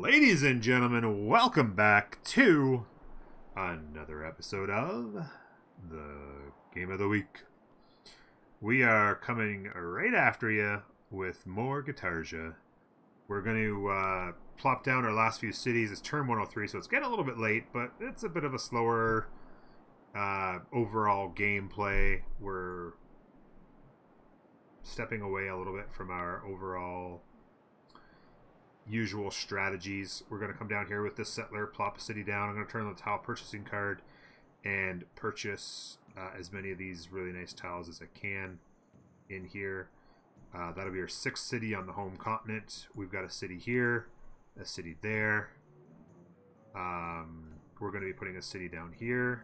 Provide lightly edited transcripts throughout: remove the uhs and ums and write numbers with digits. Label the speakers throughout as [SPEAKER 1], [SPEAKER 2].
[SPEAKER 1] Ladies and gentlemen, welcome back to another episode of the Game of the Week. We are coming right after you with more Gitarja. We're going to plop down our last few cities. It's turn 103, so it's getting a little bit late, but it's a bit of a slower overall gameplay. We're stepping away a little bit from our overall usual strategies. We're going to come down here with this settler, plop a city down. I'm going to turn on the tile purchasing card and purchase as many of these really nice tiles as I can in here. That'll be our 6th city on the home continent. We've got a city here, a city there. We're going to be putting a city down here.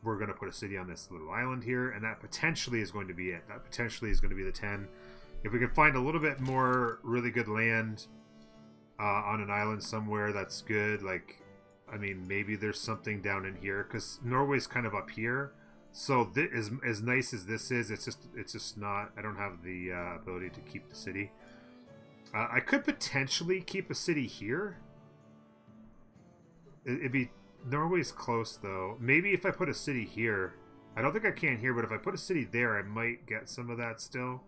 [SPEAKER 1] We're going to put a city on this little island here, and that potentially is going to be it. That potentially is going to be the 10. If we can find a little bit more really good land on an island somewhere, that's good. Like, I mean, maybe there's something down in here, because Norway's kind of up here. So as nice as this is, it's just not. I don't have the ability to keep the city. I could potentially keep a city here. It'd be Norway's close though. Maybe if I put a city here, I don't think I can here, but if I put a city there, I might get some of that still.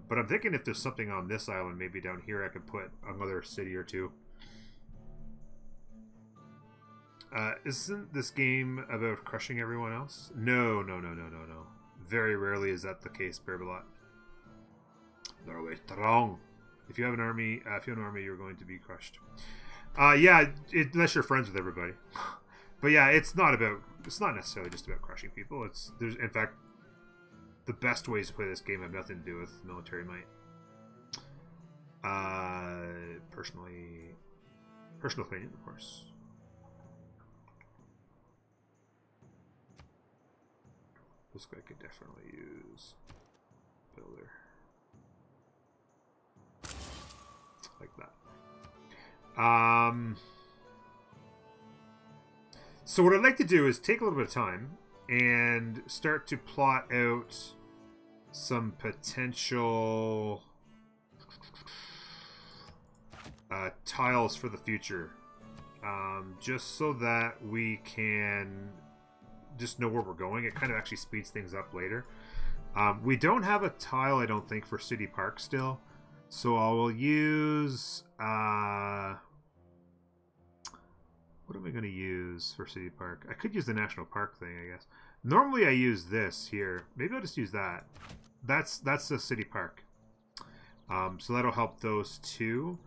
[SPEAKER 1] But I'm thinking if there's something on this island, maybe down here, I could put another city or two. Isn't this game about crushing everyone else? No. Very rarely is that the case, Berbelot. Norway strong. If you have an army, you're going to be crushed. Yeah, unless you're friends with everybody. But yeah, it's not necessarily just about crushing people. There's in fact, the best ways to play this game have nothing to do with military might. Personal opinion, of course. This guy could definitely use builder. Like that. So what I'd like to do is take a little bit of time and start to plot out some potential tiles for the future, just so that we can just know where we're going. It kind of actually speeds things up later. We don't have a tile, I don't think, for City Park still, so I will use what am I going to use for City Park? I could use the National Park thing, I guess. Normally I use this here. Maybe I'll just use that. That's the City Park. So that'll help those two.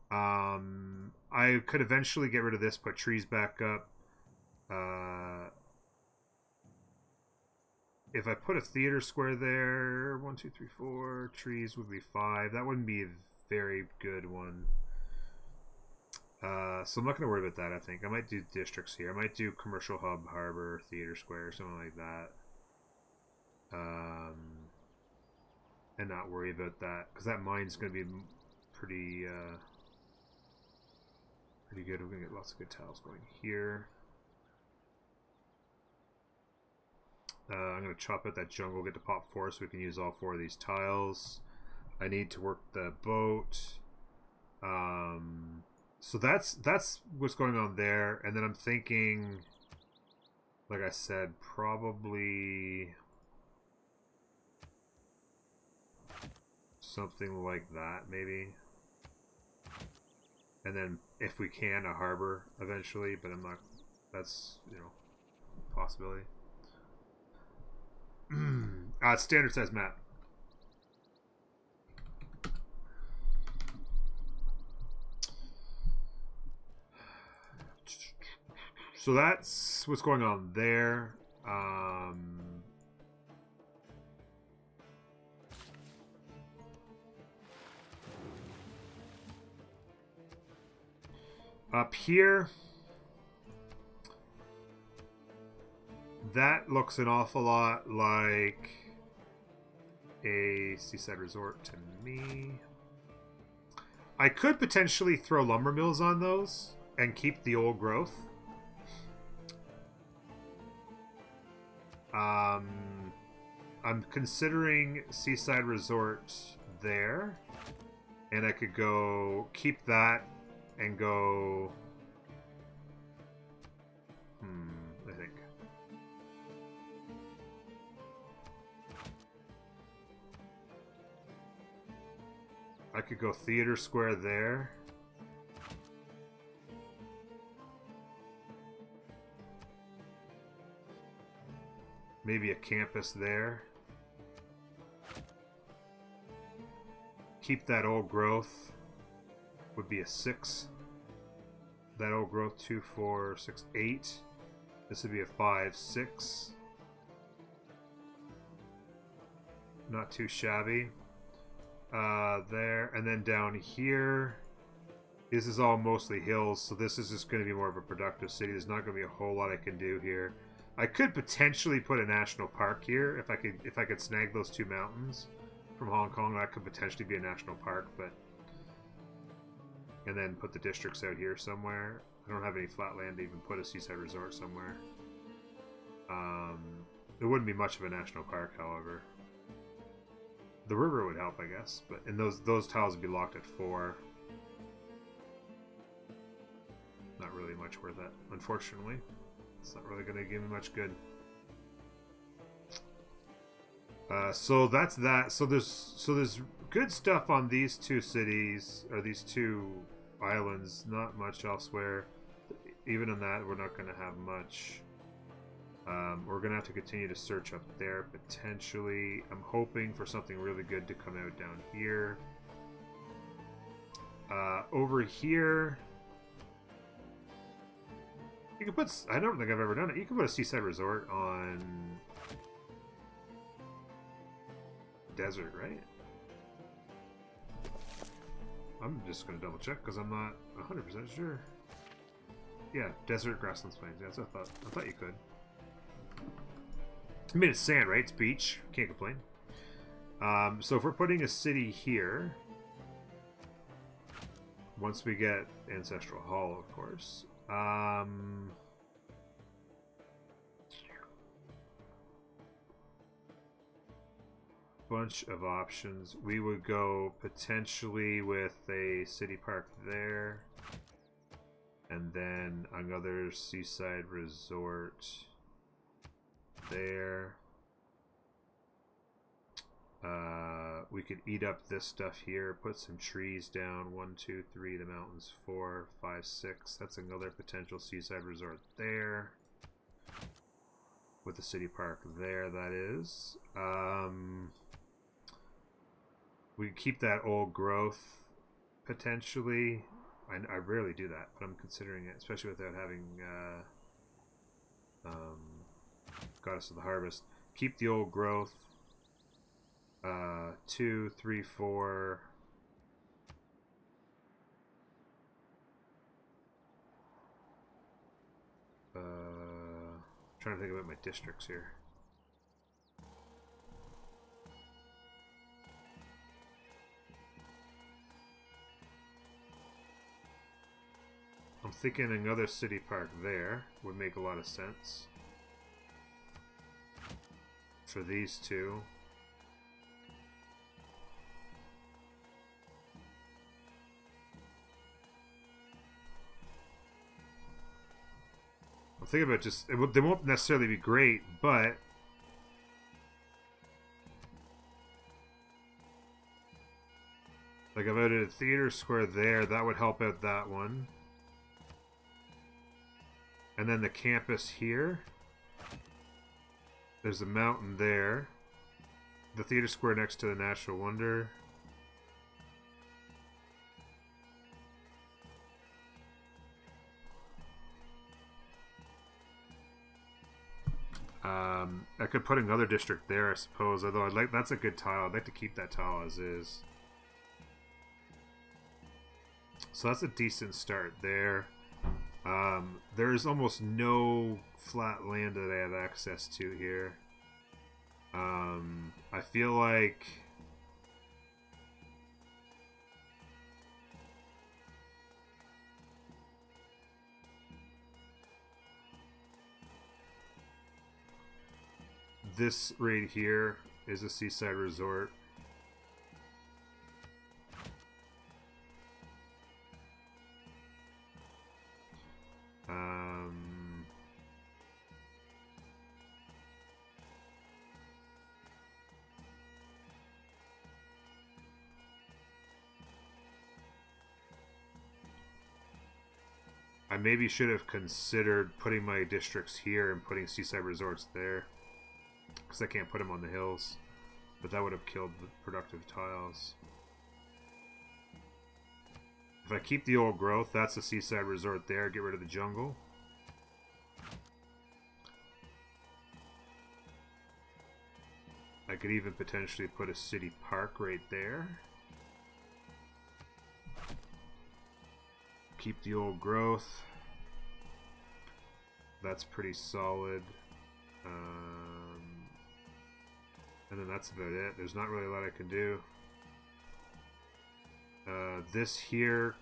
[SPEAKER 1] I could eventually get rid of this, put trees back up. If I put a theater square there, 1, 2, 3, 4, trees would be 5. That wouldn't be a very good one. So I'm not going to worry about that, I think. I might do districts here. I might do commercial hub, harbor, theater square, something like that. And not worry about that, because that mine's going to be pretty good. We're going to get lots of good tiles going here. I'm going to chop out that jungle, get to pop 4 so we can use all 4 of these tiles. I need to work the boat. So that's what's going on there. And then I'm thinking, like I said, probably something like that, maybe. And then, if we can, a harbor eventually, but I'm not, that's, you know, a possibility. Standard size map. So that's what's going on there. Up here, that looks an awful lot like a seaside resort to me. I could potentially throw lumber mills on those and keep the old growth. I'm considering Seaside Resort there. And I could go keep that and go... I think. I could go Theater Square there. Maybe a campus there. Keep that old growth. Would be a 6. That old growth 2, 4, 6, 8. This would be a 5, 6. Not too shabby. There, and then down here, this is all mostly hills, so this is just going to be more of a productive city. There's not going to be a whole lot I can do here. I could potentially put a national park here if I could snag those 2 mountains from Hong Kong. That could potentially be a national park, but and then put the districts out here somewhere. I don't have any flat land to even put a seaside resort somewhere. It wouldn't be much of a national park, however. The river would help, I guess, but and those tiles would be locked at 4. Not really much worth it, unfortunately. It's not really going to give me much good. So that's that. So there's good stuff on these 2 cities or these 2 islands. Not much elsewhere. Even on that, we're not going to have much. We're going to have to continue to search up there, potentially. I'm hoping for something really good to come out down here. Over here, you can put... I don't think I've ever done it. You can put a seaside resort on... desert, right? I'm just going to double check because I'm not 100% sure. Yeah, desert, grasslands, plains. Yeah, that's what I thought. I thought you could. I mean, it's sand, right? It's beach. Can't complain. So if we're putting a city here, once we get Ancestral Hall, of course. Bunch of options. We would go potentially with a city park there, and then another seaside resort there. We could eat up this stuff here, put some trees down. 1, 2, 3, the mountains. 4, 5, 6. That's another potential seaside resort there. With the city park there, that is. We keep that old growth, potentially. I rarely do that, but I'm considering it, especially without having Goddess of the Harvest. Keep the old growth. 2, 3, 4. Trying to think about my districts here. I'm thinking another city park there would make a lot of sense for these 2. I'm thinking about just... they won't necessarily be great, but... like, if I did a theater square there, that would help out that one. And then the campus here. There's a mountain there. The theater square next to the Natural Wonder. I could put another district there, I suppose. Although I'd like, that's a good tile. I'd like to keep that tile as is. So that's a decent start there. There's almost no flat land that I have access to here. I feel like this right here is a seaside resort. I maybe should have considered putting my districts here and putting seaside resorts there, because I can't put them on the hills, but that would have killed the productive tiles. If I keep the old growth, that's the seaside resort there, get rid of the jungle. I could even potentially put a city park right there. Keep the old growth. That's pretty solid. And then that's about it. There's not really a lot I can do. This here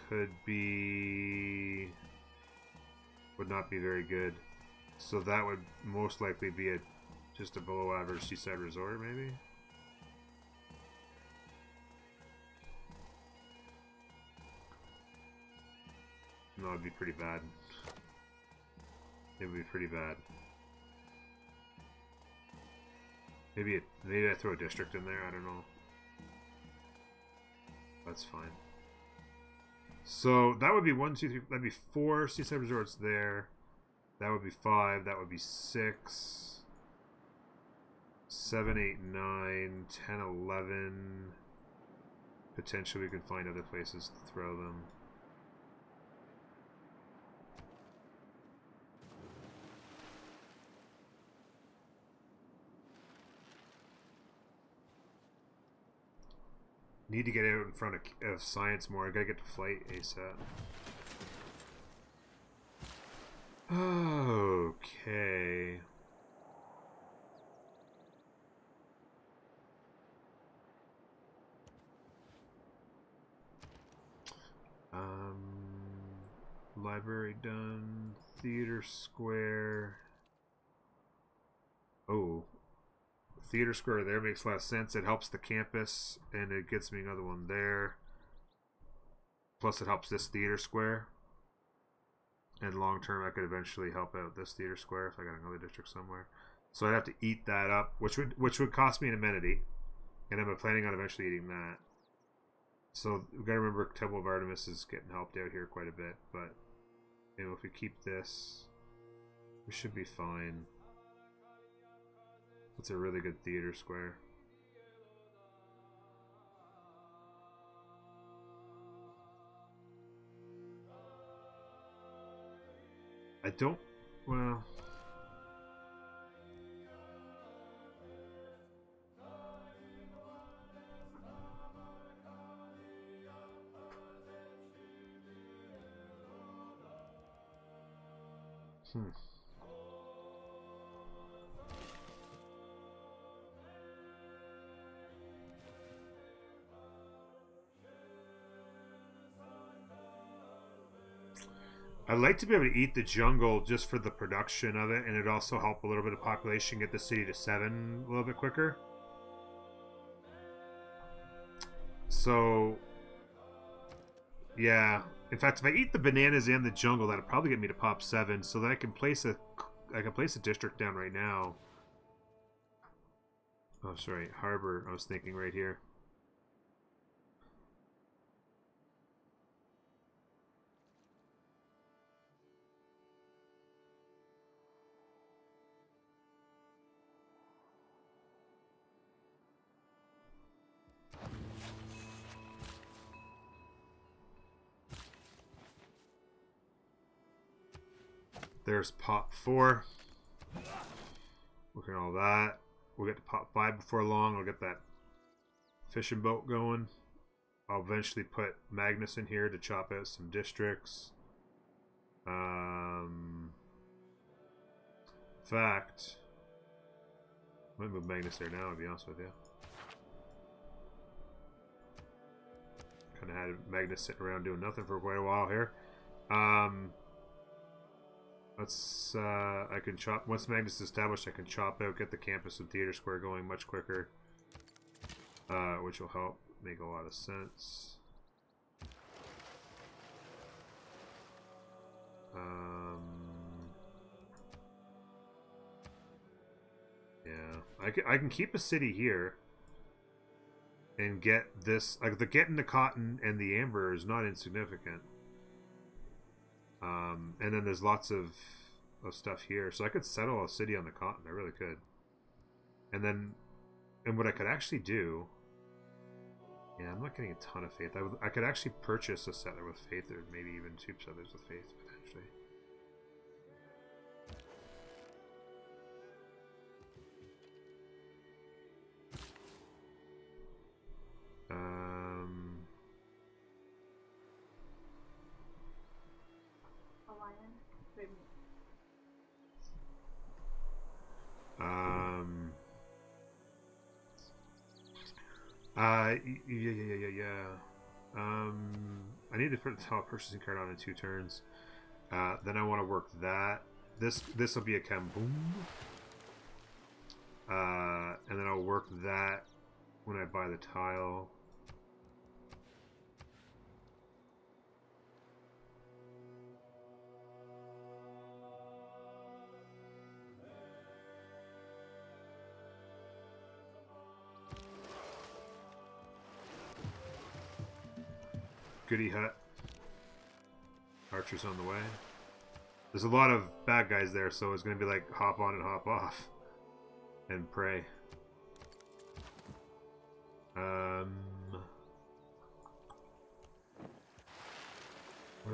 [SPEAKER 1] could be... would not be very good. So that would most likely be just a below average seaside resort, maybe? No, it'd be pretty bad. It would be pretty bad. Maybe I throw a district in there, I don't know. That's fine. So that would be 1, 2, 3, that'd be 4 seaside resorts there. That would be 5, that would be 6, 7, 8, 9, 10, 11. Potentially we can find other places to throw them. Need to get out in front of science more. I gotta get to flight ASAP. Okay. Library done. Theater Square. Oh. Theater Square there makes a lot of sense. It helps the campus, and it gets me another one there. Plus it helps this Theater Square. And long term I could eventually help out this Theater Square if I got another district somewhere. So I'd have to eat that up, which would cost me an amenity. And I'm planning on eventually eating that. So we've got to remember Temple of Artemis is getting helped out here quite a bit, but you know, if we keep this, we should be fine. It's a really good theater square. I don't, well... I'd like to be able to eat the jungle just for the production of it, and it'd also help a little bit of population get the city to 7 a little bit quicker. So, yeah. In fact, if I eat the bananas and the jungle, that'll probably get me to pop 7, so that I can place a district down right now. Oh, sorry, harbor. I was thinking right here. There's pop 4. Look at all that. We'll get to pop 5 before long. I'll get that fishing boat going. I'll eventually put Magnus in here to chop out some districts. In fact, I might move Magnus there now, to be honest with you. Kind of had Magnus sitting around doing nothing for quite a while here. Let's, I can chop, once Magnus is established, I can chop out, get the campus and theater square going much quicker. Which will help make a lot of sense. Yeah, I can keep a city here and get this. Like the getting the cotton and the amber is not insignificant. And then there's lots of stuff here, so I could settle a city on the cotton. I really could. And what I could actually do. Yeah, I'm not getting a ton of faith. I could actually purchase a settler with faith, or maybe even 2 settlers with faith potentially. Yeah. I need to put the top purchasing card on in 2 turns. Then I want to work that. This will be a Kamboom. And then I'll work that when I buy the tile. Goody hut. Archers on the way. There's a lot of bad guys there, so it's going to be like hop on and hop off. And pray. Where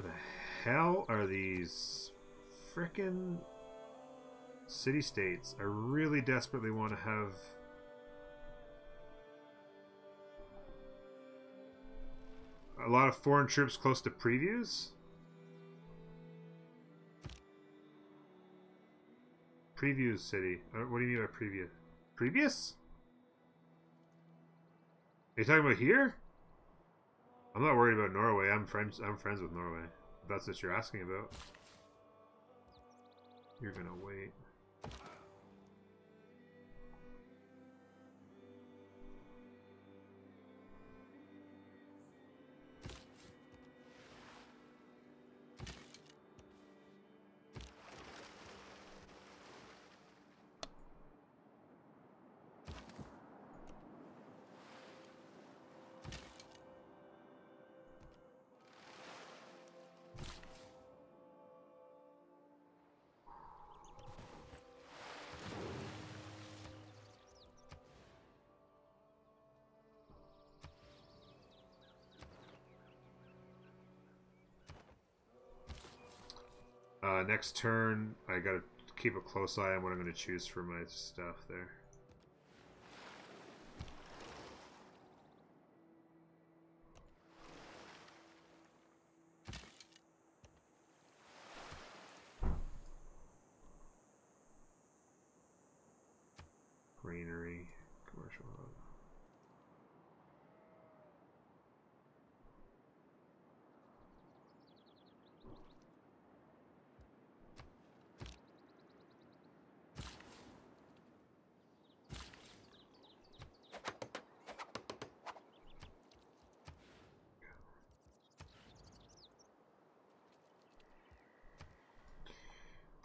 [SPEAKER 1] the hell are these frickin' city-states? I really desperately want to have... a lot of foreign troops close to previews? Previews city. What do you mean by preview? Previous? Are you talking about here? I'm not worried about Norway. I'm friends with Norway. If that's what you're asking about. You're gonna wait. Next turn, I gotta keep a close eye on what I'm gonna choose for my stuff there. Greenery, commercial hub.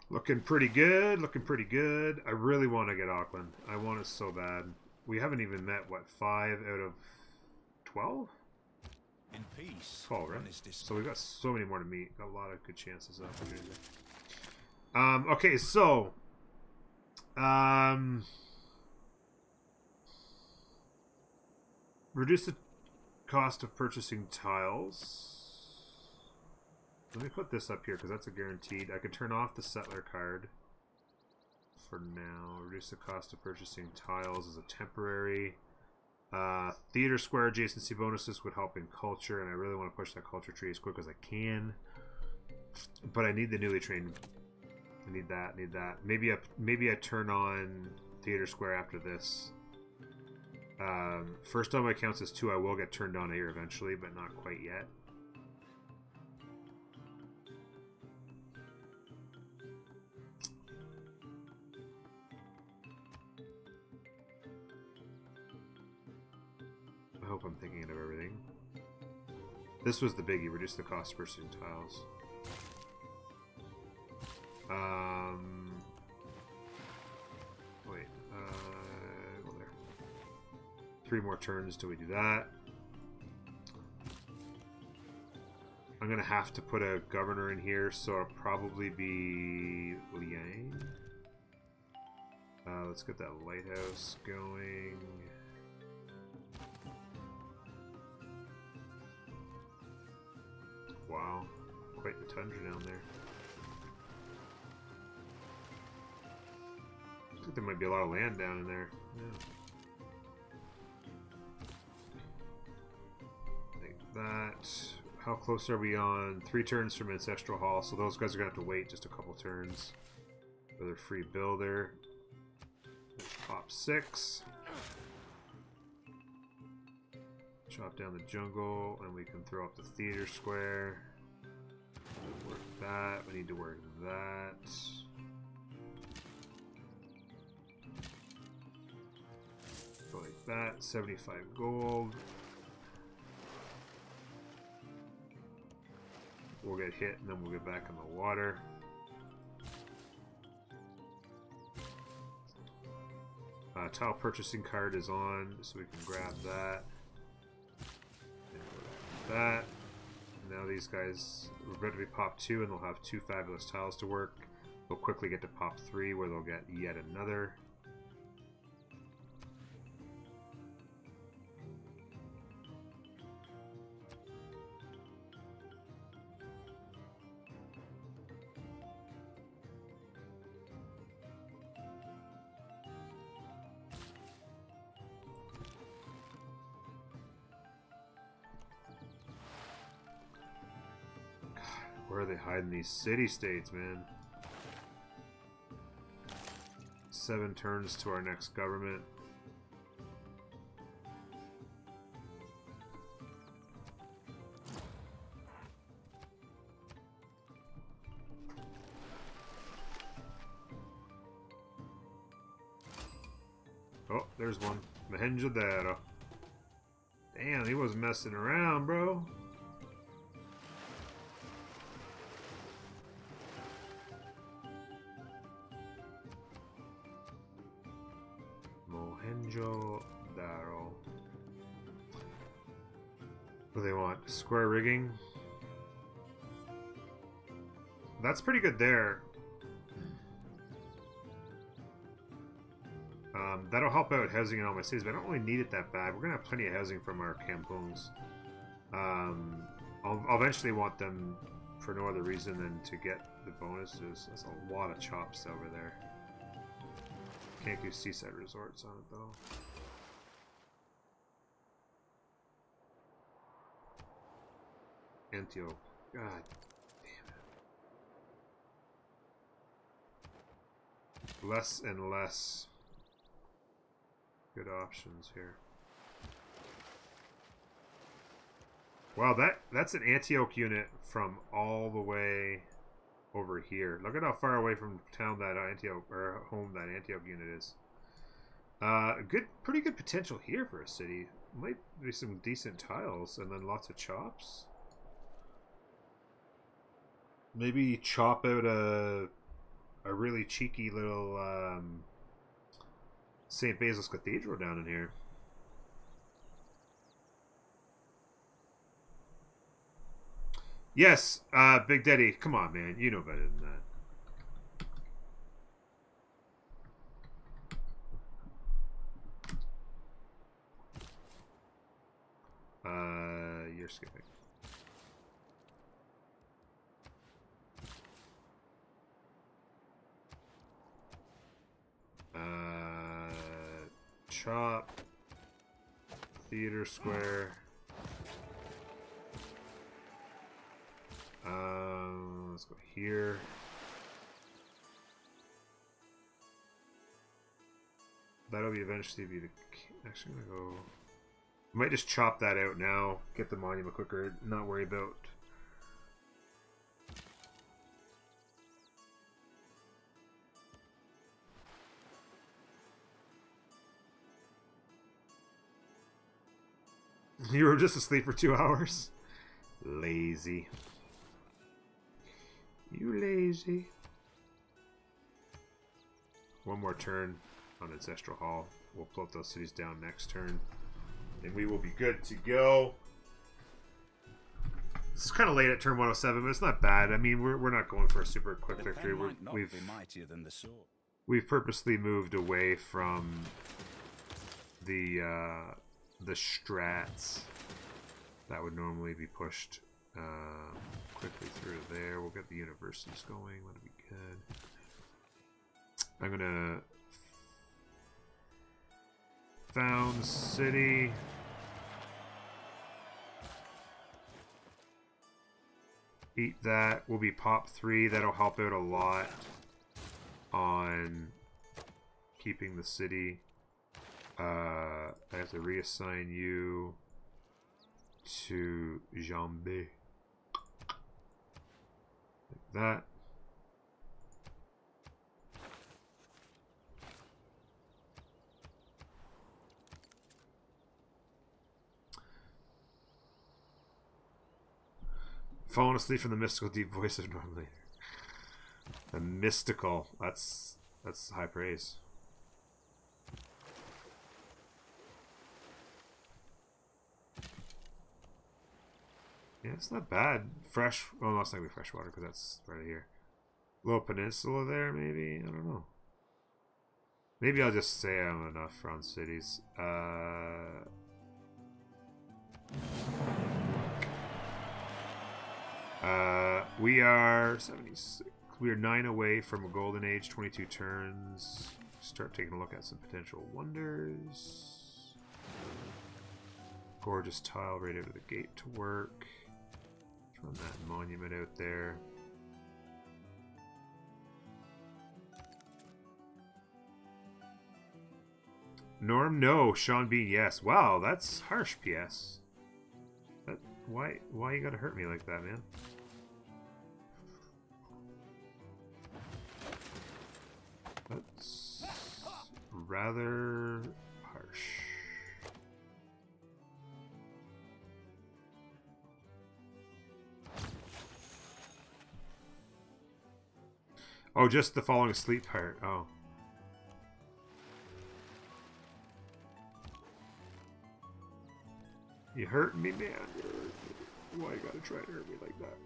[SPEAKER 1] Looking pretty good, looking pretty good. I really want to get Auckland. I want it so bad. We haven't even met, what, 5 out of 12?
[SPEAKER 2] In peace.
[SPEAKER 1] 12, right? So we've got so many more to meet. Got a lot of good chances of it. Okay, so... reduce the cost of purchasing tiles. Let me put this up here because that's a guaranteed. I can turn off the settler card for now. Reduce the cost of purchasing tiles as a temporary. Theater square adjacency bonuses would help in culture, and I really want to push that culture tree as quick as I can. But I need the newly trained. I need that. Maybe I turn on theater square after this. First on my counts is 2. I will get turned on here eventually, but not quite yet. I hope I'm thinking of everything. This was the biggie. Reduce the cost of purchasing tiles. Wait. Go there. 3 more turns till we do that. I'm gonna have to put a governor in here, so it'll probably be Liang. Let's get that lighthouse going. Wow, quite the tundra down there. I think there might be a lot of land down in there. Yeah. Like that. How close are we on 3 turns from Ancestral Hall? So those guys are gonna have to wait just a couple turns for their free builder. Pop 6. Chop down the jungle, and we can throw up the theater square. Work that. We need to work that. Go like that. 75 gold. We'll get hit, and then we'll get back in the water. Tile purchasing card is on, so we can grab that. That. Now these guys are about to be pop 2, and they'll have 2 fabulous tiles to work. They'll quickly get to pop 3, where they'll get yet another. Where are they hiding these city-states, man? 7 turns to our next government. Oh, there's one. Mohenjo-daro. Damn, he wasn't messing around, bro. Mohenjo-daro. What do they want? Square rigging? That's pretty good there. That'll help out housing in all my cities, but I don't really need it that bad. We're going to have plenty of housing from our kampungs. I'll eventually want them for no other reason than to get the bonuses. That's a lot of chops over there. Can't do seaside resorts on it though. Antioch. God damn it. Less and less good options here. Wow, that's an Antioch unit from all the way over here. Look at how far away from town that Antioch, or home that Antioch unit is. Pretty good potential here for a city. Might be some decent tiles, and then lots of chops. Maybe chop out a really cheeky little St. Basil's Cathedral down in here. Yes, Big Daddy, come on, man. You know better than that. You're skipping. Chop. Theater square. Let's go here. That'll be eventually be the. Actually, I'm gonna go. I might just chop that out now. Get the monument quicker. Not worry about. You were just asleep for 2 hours? Lazy. You lazy.
[SPEAKER 2] 'Cause I don't want to be a
[SPEAKER 1] You lazy. One more turn on Ancestral Hall. We'll float those cities down next turn. And we will be good to go. It's kind of late at turn 107, but it's not bad. I mean, we're not going for a super quick victory. We've purposely moved away from the strats that would normally be pushed quickly through there. We'll get the universities going. That'll be good. I'm gonna found city. Eat that. Will be pop 3. That'll help out a lot on keeping the city. I have to reassign you to Jambe. Like that. Falling asleep from the mystical deep voice of normally. The mystical. That's high praise. Yeah, it's not bad. Fresh. Well, no, it's not gonna be fresh water because that's right here. Little peninsula there, maybe. I don't know. Maybe I'll just say I'm enough from cities. We are 76. We are 9 away from a golden age. 22 turns. Start taking a look at some potential wonders. Gorgeous tile right out of the gate to work. Run that monument out there. Norm, no. Sean Bean, yes. Wow, that's harsh, PS. Why you gotta hurt me like that, man? That's rather harsh. Oh, just the falling asleep part. Oh. You hurt me, man. Why you gotta try to hurt me like that?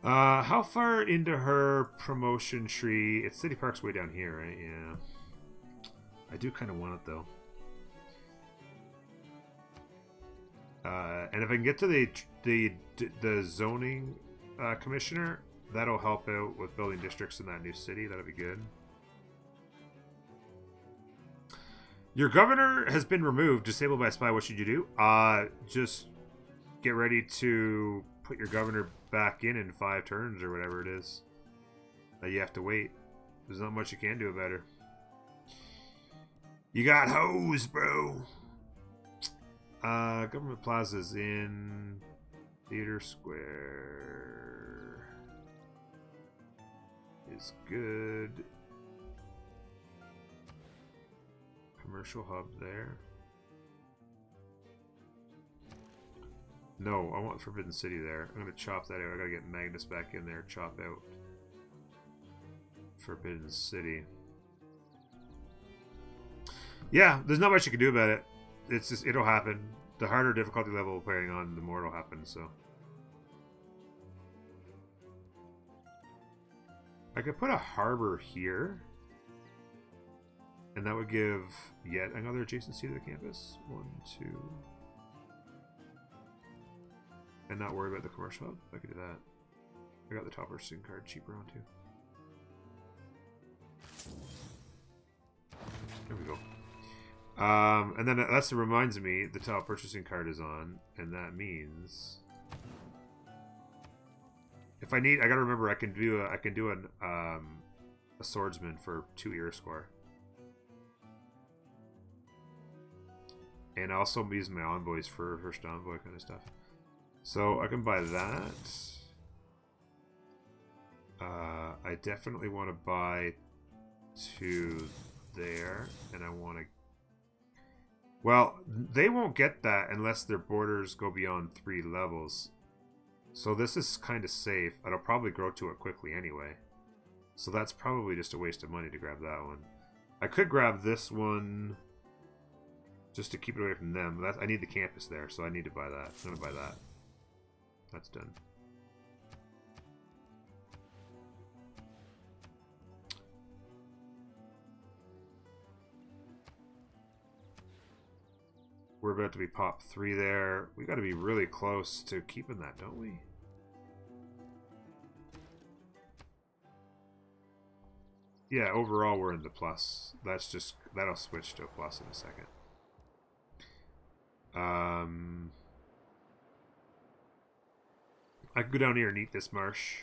[SPEAKER 1] How far into her promotion tree? It's City Park's way down here, right? Yeah. I do kind of want it, though. And if I can get to the zoning commissioner, that'll help out with building districts in that new city. That'll be good. Your governor has been removed. Disabled by a spy. What should you do? Just get ready to put your governor back in 5 turns or whatever it is. You have to wait. There's not much you can do about it. You got hose, bro. Government Plaza's in Theater Square. Is good. Commercial hub there. No, I want Forbidden City there. I'm gonna chop that out. I gotta get Magnus back in there. Chop out Forbidden City. Yeah, there's not much you can do about it. It's just, it'll happen. The harder difficulty level we're playing on, the more it'll happen, so. I could put a harbor here. And that would give yet another adjacency to the campus. 1, 2. And not worry about the commercial hub. I could do that. I got the top purchasing card cheaper on too. There we go. And then that reminds me, the top purchasing card is on, and that means if I need, I gotta remember I can do a swordsman for 2 ear score. And also use my envoys for first envoy kind of stuff. So I can buy that. I definitely want to buy 2 there. And I want to... Well, they won't get that unless their borders go beyond 3 levels. So this is kind of safe. And I'll probably grow to it quickly anyway. So that's probably just a waste of money to grab that one. I could grab this one just to keep it away from them. But I need the campus there, so I need to buy that. I'm going to buy that. That's done. We're about to be pop 3 there. We got to be really close to keeping that, don't we? Yeah, overall we're in the plus. That'll switch to a plus in a second. I can go down here and eat this marsh,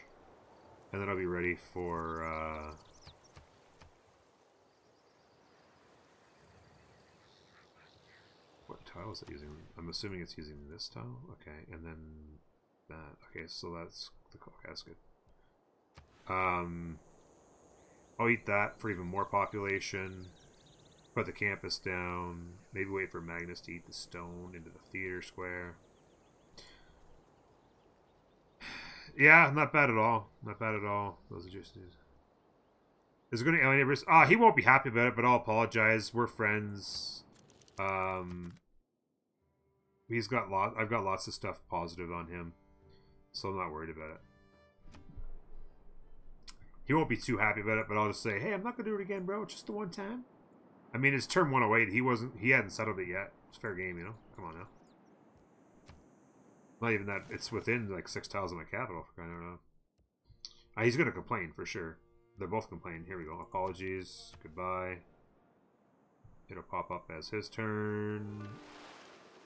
[SPEAKER 1] and then I'll be ready for what tile is it using? I'm assuming it's using this tile. Okay, and then that. Okay, so that's the okay, that's good. I'll eat that for even more population. Put the campus down. Maybe wait for Magnus to eat the stone into the theater square. Yeah, not bad at all. Not bad at all. Those are just. Is it going to? He won't be happy about it, but I'll apologize. We're friends. He's got I've got lots of stuff positive on him, so I'm not worried about it. He won't be too happy about it, but I'll just say, hey, I'm not gonna do it again, bro. It's just the one time. I mean, it's turn 108. He hadn't settled it yet. It's fair game, you know. Come on now. Not even that. It's within like 6 tiles of my capital. For crying out loud. He's gonna complain for sure. They're both complaining. Here we go. Apologies. Goodbye. It'll pop up as his turn,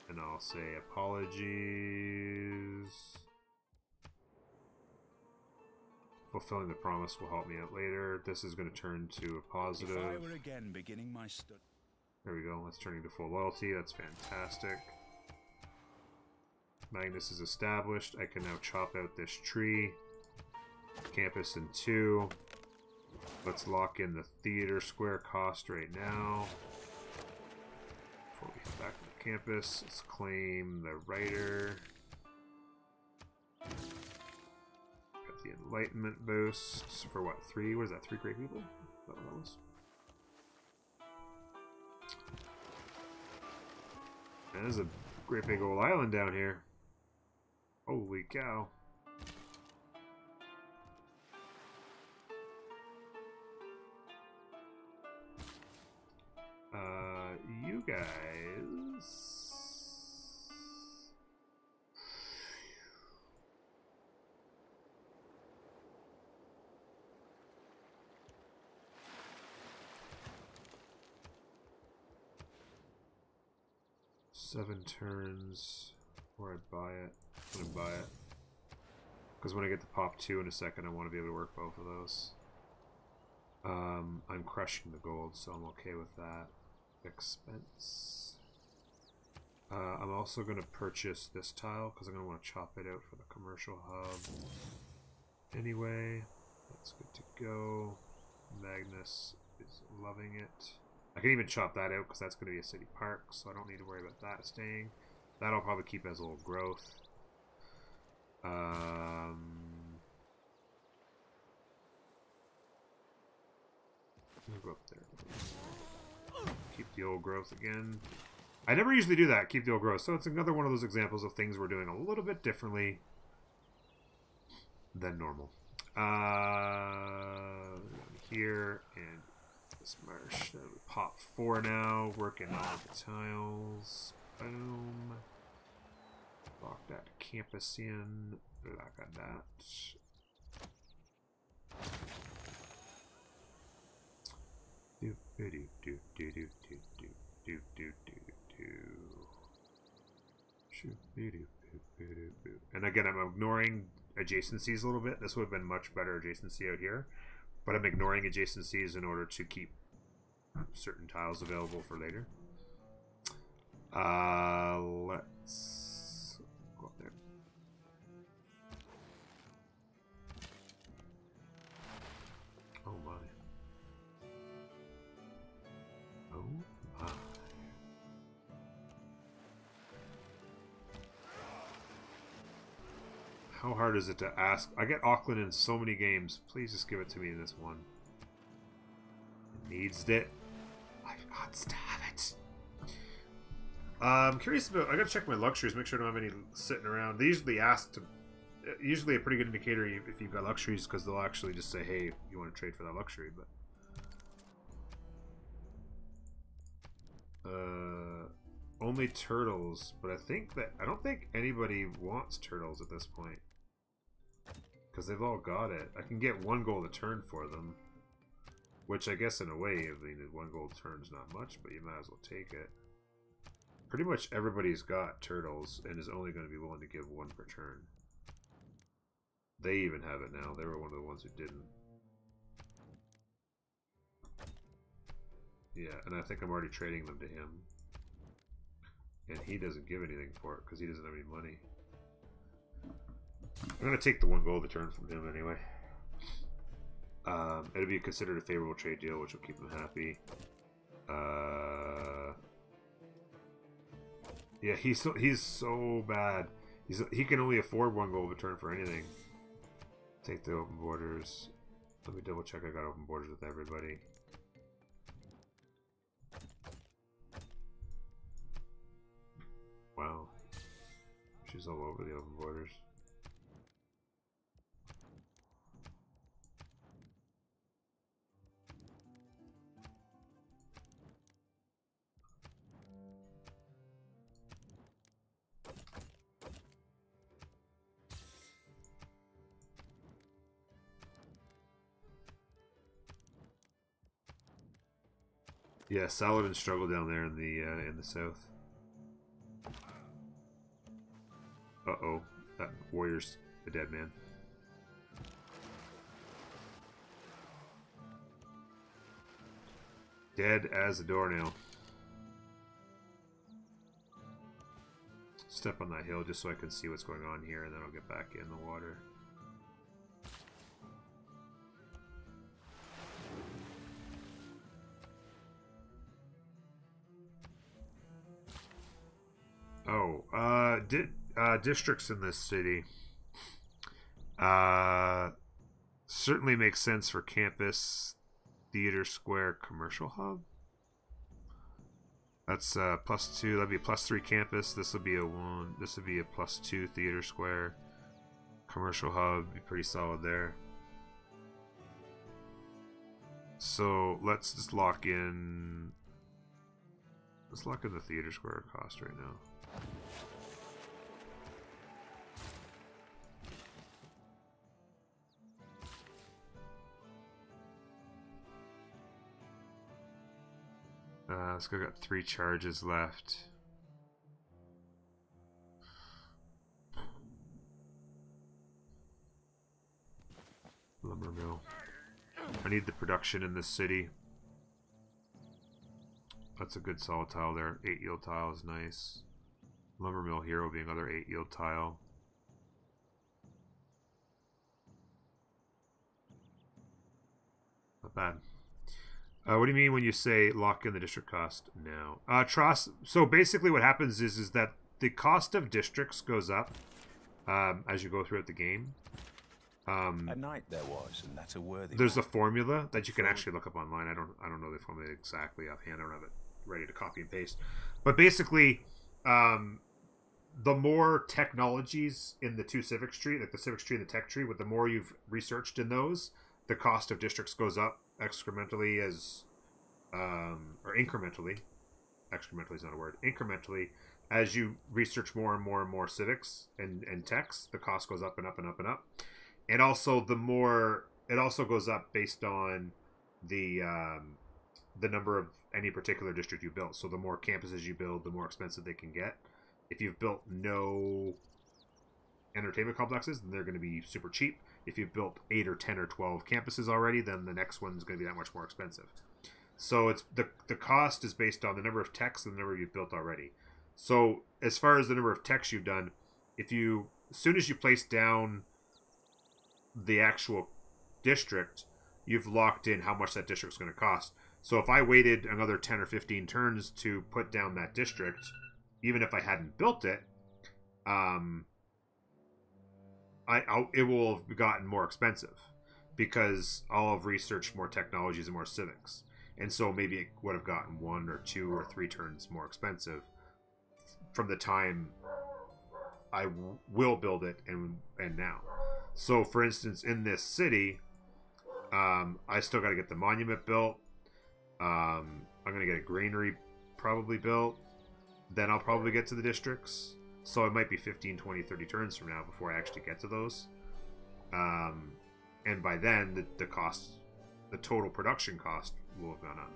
[SPEAKER 1] and I'll say apologies. Fulfilling the promise will help me out later. This is going to turn to a positive.
[SPEAKER 2] If I were again beginning my
[SPEAKER 1] there we go. That's turning to full loyalty. That's fantastic. Magnus is established. I can now chop out this tree. Campus in 2. Let's lock in the theater square cost right now. Before we head back to the campus, let's claim the writer. Got the enlightenment boost for what, 3? What is that, 3 great people? Is that what that was? And there's a great big old island down here. Holy cow. You guys. Seven turns, or I buy it. I'm gonna buy it. Because when I get the pop 2 in a second, I want to be able to work both of those. I'm crushing the gold, so I'm okay with that. Expense. I'm also going to purchase this tile because I'm going to want to chop it out for the commercial hub. Anyway, that's good to go. Magnus is loving it. I can even chop that out because that's going to be a city park, so I don't need to worry about that staying. That'll probably keep as a little growth. I'm gonna go up there. Keep the old growth again. I never usually do that, keep the old growth. So it's another one of those examples of things we're doing a little bit differently than normal. Here and this marsh. Pop 4 now. Working all the tiles. Boom. Lock that campus in. Lock on that. Do do do do do do do do do do do. And again, I'm ignoring adjacencies a little bit. This would have been much better adjacency out here, but I'm ignoring adjacencies in order to keep certain tiles available for later. Let's go up there. Oh my. Oh my. How hard is it to ask? I get Auckland in so many games. Please just give it to me in this one. It needs it. I got to have it. I'm curious about. I gotta check my luxuries, make sure I don't have any sitting around. They usually ask to. Usually a pretty good indicator if you've got luxuries, because they'll actually just say, "Hey, you want to trade for that luxury?" But only turtles. But I don't think anybody wants turtles at this point, because they've all got it. I can get 1 gold a turn for them, which I guess in a way, I mean, 1 gold turn is not much, but you might as well take it. Pretty much everybody's got turtles and is only going to be willing to give 1 per turn. They even have it now. They were one of the ones who didn't. Yeah, and I think I'm already trading them to him. And he doesn't give anything for it because he doesn't have any money. I'm going to take the 1 gold a turn from him anyway. It'll be considered a favorable trade deal, which will keep him happy. Yeah, he's so bad. He can only afford 1 gold a turn for anything. Take the open borders. Let me double check I got open borders with everybody. Wow. She's all over the open borders. Yeah, Saladin struggled down there in the south. Uh-oh. That warrior's a dead man. Dead as a doornail. Step on that hill just so I can see what's going on here, and then I'll get back in the water. Oh, districts in this city certainly makes sense for campus, theater square, commercial hub. That's +2. That'd be a +3 campus. This will be a 1. This would be a +2 theater square, commercial hub. Be pretty solid there. So let's just lock in. Let's lock in the theater square cost right now. Let's go. Got 3 charges left. Lumber mill. I need the production in this city. That's a good solid tile there. 8 yield tile is nice. Lumber mill hero being another 8 yield tile. Not bad. What do you mean when you say lock in the district cost now? So basically what happens is that the cost of districts goes up as you go throughout the game.
[SPEAKER 2] At night there was, and that's a worthy.
[SPEAKER 1] There's a formula that you can actually look up online. I don't know the formula exactly offhand. I don't have it ready to copy and paste. But basically, the more technologies in the 2 civics tree, like the civics tree and the tech tree, with the more you've researched in those, the cost of districts goes up excrementally as or incrementally. Excrementally is not a word. Incrementally, as you research more and more and more civics and techs, the cost goes up and up and up and up. And also, the more it also goes up based on the number of any particular district you build. So the more campuses you build, the more expensive they can get. If you've built no entertainment complexes, then they're going to be super cheap. If you've built 8 or 10 or 12 campuses already, then the next one's going to be that much more expensive. So it's the cost is based on the number of techs and the number you've built already. So as far as the number of techs you've done, as soon as you place down the actual district, you've locked in how much that district's going to cost. So if I waited another 10 or 15 turns to put down that district, even if I hadn't built it, it will have gotten more expensive because I'll have researched more technologies and more civics, and so maybe it would have gotten 1 or 2 or 3 turns more expensive from the time I will build it and now. So, for instance, in this city, I still got to get the monument built. I'm going to get a granary probably built. Then I'll probably get to the districts. So it might be 15, 20, 30 turns from now before I actually get to those. And by then, the cost, the total production cost will have gone up.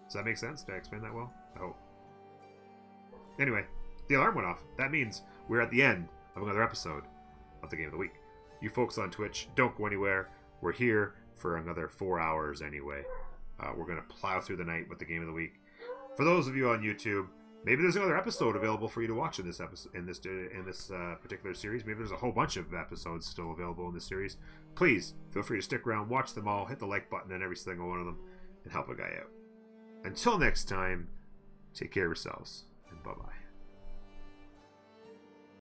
[SPEAKER 1] Does that make sense? Did I explain that well? I hope. Anyway, the alarm went off. That means we're at the end of another episode of the Game of the Week. You folks on Twitch, don't go anywhere. We're here for another 4 hours anyway. We're going to plow through the night with the Game of the Week. For those of you on YouTube, maybe there's another episode available for you to watch in this episode, in this particular series. Maybe there's a whole bunch of episodes still available in this series. Please feel free to stick around, watch them all, hit the like button on every single one of them, and help a guy out. Until next time, take care of yourselves, and bye-bye.